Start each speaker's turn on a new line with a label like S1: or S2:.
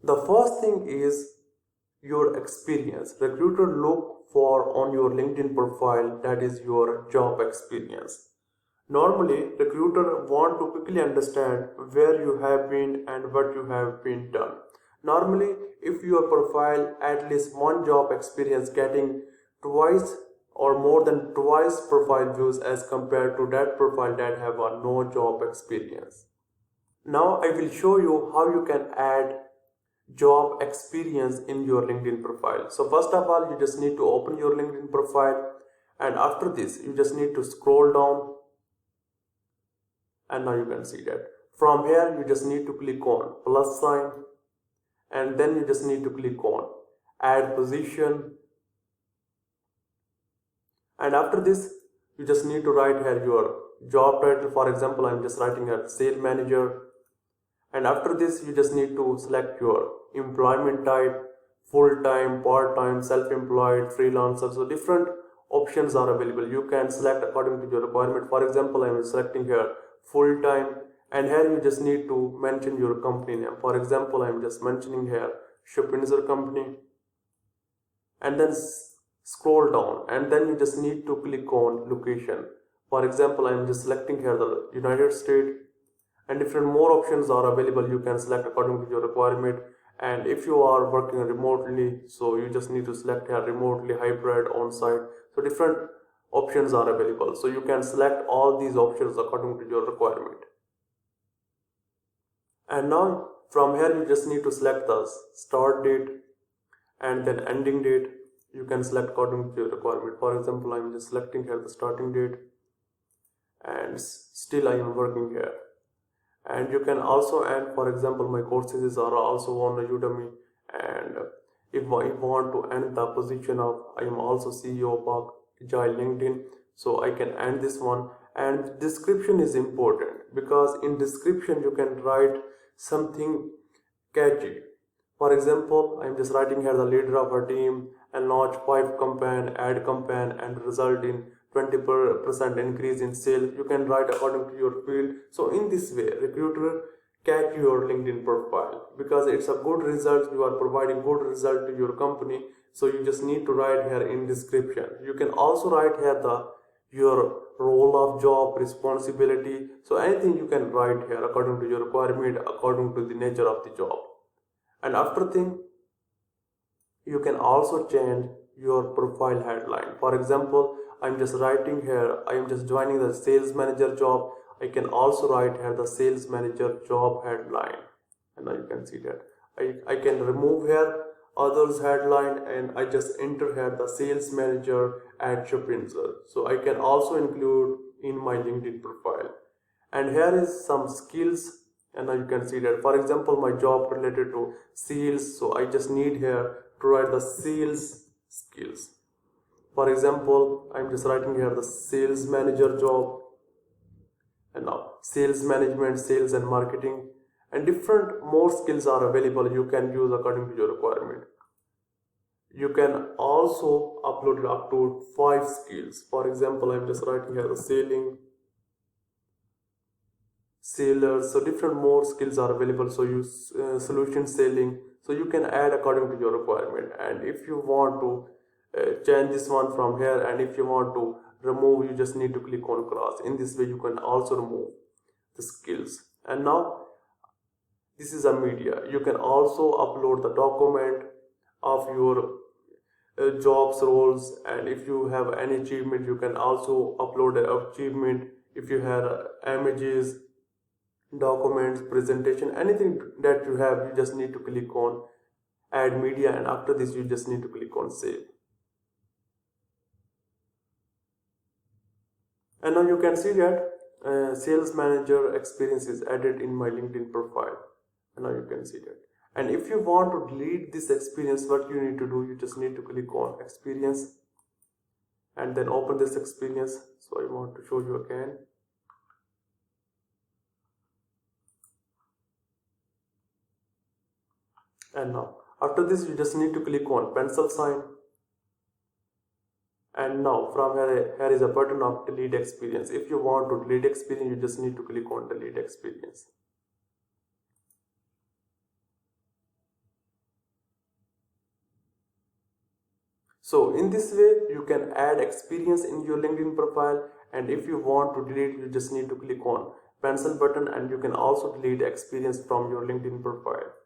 S1: The first thing is your experience. Recruiter look for on your LinkedIn profile, that is your job experience. Normally, recruiter want to quickly understand where you have been and what you have been done. Normally, if your profile at least one job experience getting twice or more than twice profile views as compared to that profile that have a no job experience. Now I will show you how you can add job experience in your LinkedIn profile. So first of all, you just need to open your LinkedIn profile, and after this you just need to scroll down, and now you can see that. From here you just need to click on plus sign, and then you just need to click on add position, and after this you just need to write here your job title. For example, I'm just writing here sales manager, and after this you just need to select your employment type, full-time, part-time, self-employed, freelancer. So different options are available. You can select according to your requirement. For example, I am selecting here full-time, and here you just need to mention your company name. For example, I am just mentioning here Shopinzer company, and then scroll down, and then you just need to click on location. For example, I am just selecting here the United States, and different more options are available. You can select according to your requirement. And if you are working remotely, so you just need to select here remotely, hybrid, on site. So different options are available, so you can select all these options according to your requirement. And now from here you just need to select the start date and then ending date. You can select according to your requirement. For example, I'm just selecting here the starting date, and still I am working here. And you can also add, for example, my courses are also on the Udemy, and if I want to end the position of I am also CEO of Agile LinkedIn, so I can end this one. And description is important, because in description you can write something catchy. For example, I'm just writing here the leader of our team and launch 5 campaign, ad campaign, and result in 20% increase in sale. You can write according to your field. So in this way, recruiter catch your LinkedIn profile, because it's a good result. You are providing good result to your company. So you just need to write here in description. You can also write here the your role of job responsibility. So anything you can write here according to your requirement, according to the nature of the job. And after thing, you can also change your profile headline. For example, I'm just writing here I am just joining the sales manager job. I can also write here the sales manager job headline, and now you can see that I can remove here others headline, and I just enter here the sales manager at Shopinzer. So I can also include in my LinkedIn profile. And here is some skills, and now you can see that. For example, my job related to sales, so I just need here to write the sales skills. For example, I'm just writing here the sales manager job, and now sales management, sales and marketing, and different more skills are available. You can use according to your requirement. You can also upload up to 5 skills. For example, I'm just writing here the selling, sailors. So different more skills are available. So use solution selling. So you can add according to your requirement. And if you want to change this one from here, and if you want to remove, you just need to click on cross. In this way you can also remove the skills. And now this is a media. You can also upload the document of your jobs roles, and if you have any achievement you can also upload an achievement. If you have images, documents, presentation, anything that you have, you just need to click on add media, and after this you just need to click on save. And now you can see that sales manager experience is added in my LinkedIn profile, and now you can see that. And if you want to delete this experience, what you need to do, you just need to click on experience and then open this experience. So I want to show you again. And now after this you just need to click on pencil sign, and now from here is a button of delete experience. If you want to delete experience, you just need to click on delete experience. So in this way you can add experience in your LinkedIn profile, and if you want to delete, you just need to click on pencil button and you can also delete experience from your LinkedIn profile.